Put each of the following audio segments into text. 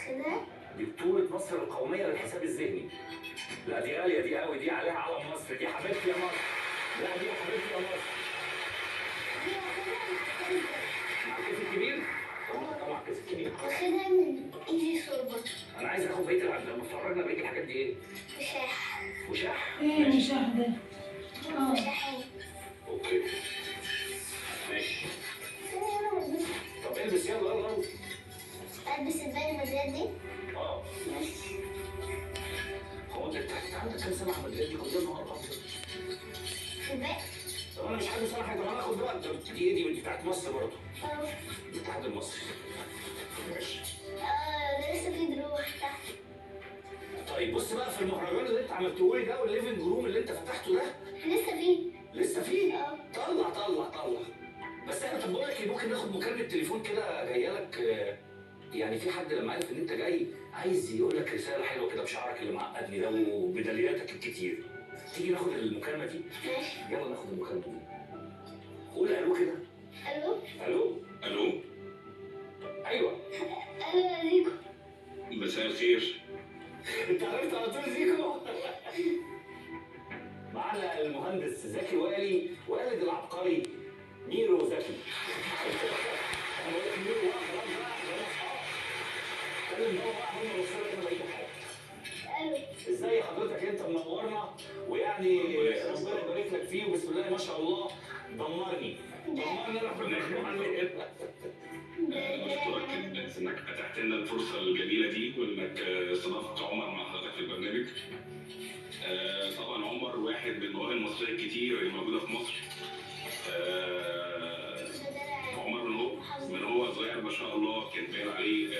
واخدها؟ دي بطولة مصر القومية للحساب الذهني. لا دي غالية دي قوي، دي عليها علم مصر، دي حبيبتي يا مصر. لا دي حبيبتي يا مصر. دي واخدها مع الكيس الكبير؟ طبعا الكيس الكبير. واخدها من ايزي سوربت. أنا عايز آخد بقية العب لما اتفرجنا بقية الحاجات دي إيه؟ وشاح. وشاح؟ ايه ماشي. وشاح ده؟ وشاحين. أوكي. ماشي. انا بلبس. طب البس يلا يلا. البس الباقي المدريات دي؟ اه. ماشي. هو انت عندك كام سنة احمد دي كلها نهار ابيض؟ في الباقي؟ طب انا مش عايز حاجة، انا هاخد بقى دي ايه دي بتاعت مصر برضه. اه. الاتحاد المصري. ماشي. ده لسه في دروع تحت. طيب بص بقى في المهرجان اللي انت عملته لي ده والليفنج روم اللي انت فتحته ده. لسه فيه. لسه فيه؟ اه. طلع طلع طلع. بس انا طب بقول لك ايه، ممكن ناخد مكالمة تليفون كده جايه لك، يعني في حد لما عرف ان انت جاي عايز يقول لك رسالة حلوة كده بشعرك اللي معقدني ده وبدلياتك الكتير. تيجي ناخد المكالمة دي؟ ماشي. يلا ناخد المكالمة دي. قول الو كده. الو. الو. الو. ايوه. الو يا زيكو. مساء الخير. انت عرفت على طول زيكو. معانا المهندس زكي والي والد العبقري ميرو زكي. انا بقول لك ميرو بقى خلاص بقى احنا اصحاب. اتكلم بقى هم وصلوا لنا بقيه حاجه. الو. ازاي حضرتك انت منورنا ويعني ربنا يبارك لك فيه وبسم الله ما شاء الله دمرني. دمرني ربنا يخليك. بشكرك انك اتحت لنا الفرصه الجميله دي وانك استضفت عمر مع حضرتك في البرنامج. طبعا عمر واحد من المواهب المصريه الكتير اللي موجوده في مصر. عمر من هو صغير ما شاء الله كان باين عليه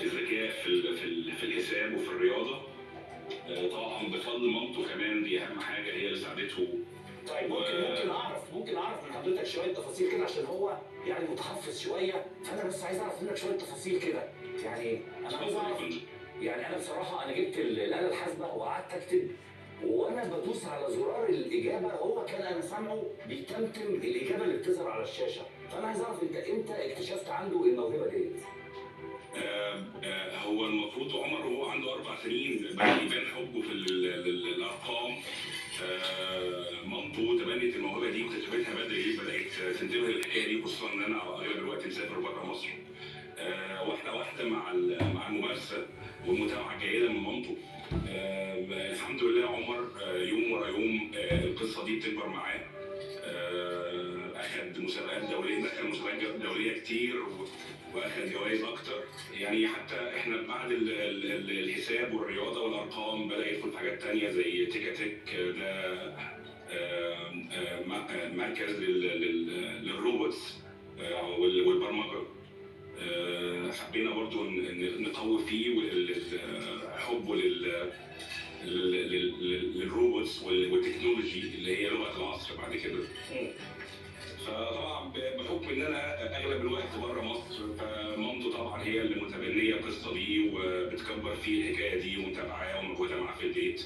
الذكاء في الحساب وفي الرياضه. طبعا بفضل مامته كمان، دي اهم حاجه هي اللي ساعدته. طيب ممكن اعرف من حضرتك شويه تفاصيل كده عشان هو يعني متحفظ شويه، فانا بس عايز اعرف منك شويه تفاصيل كده. يعني انا عايز اعرف، يعني انا بصراحه انا جبت الاله الحاسبه وقعدت اكتب وانا بدوس على زرار الاجابه هو كان انا سامعه بيتمتم الاجابه اللي بتظهر على الشاشه، فانا عايز اعرف انت امتى اكتشفت عنده الموهبه ديت؟ هو المفروض عمر وهو عنده 4 سنين بدأ يبان حبه في الارقام. مامته تبنت الموهبه دي واكتشفتها بدري، بدات تنتبه للحكايه دي، خصوصا ان انا اغلب الوقت مسافر بره مصر. واحده واحده مع الممارسه والمتابعه الجيده من مامته. الحمد لله عمر يوم ورا يوم القصه دي بتكبر معاه. اخذ مسابقات دوليه، دخل مسابقات دوليه كتير واخذ جوائز اكتر. يعني حتى احنا بعد الحساب والرياضه والارقام بدا يدخل في حاجات تانية زي تيكا تك، ده مركز للروبوتس والبرمجه. حبينا برضو نقوي فيه حبه للروبوتس والتكنولوجي اللي هي لغه العصر بعد كده. فطبعا بحكم ان انا اغلب الوقت بره مصر، فمامته طبعا هي اللي متبنيه القصه دي وبتكبر فيه الحكايه دي ومتابعاه وموجوده معاه في البيت.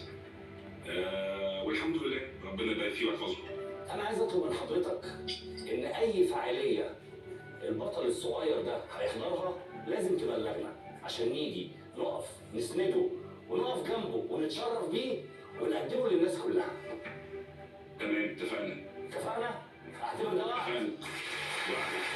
والحمد لله ربنا يبارك فيه ويحفظه. انا عايز اطلب من حضرتك ان اي فعاليه البطل الصغير ده هيحضرها لازم تبلغنا عشان نيجي نقف نسنده ونقف جنبه ونتشرف بيه ونقدمه للناس كلها. تمام اتفقنا. اتفقنا؟ هعتبر ده واحد. اتفقنا.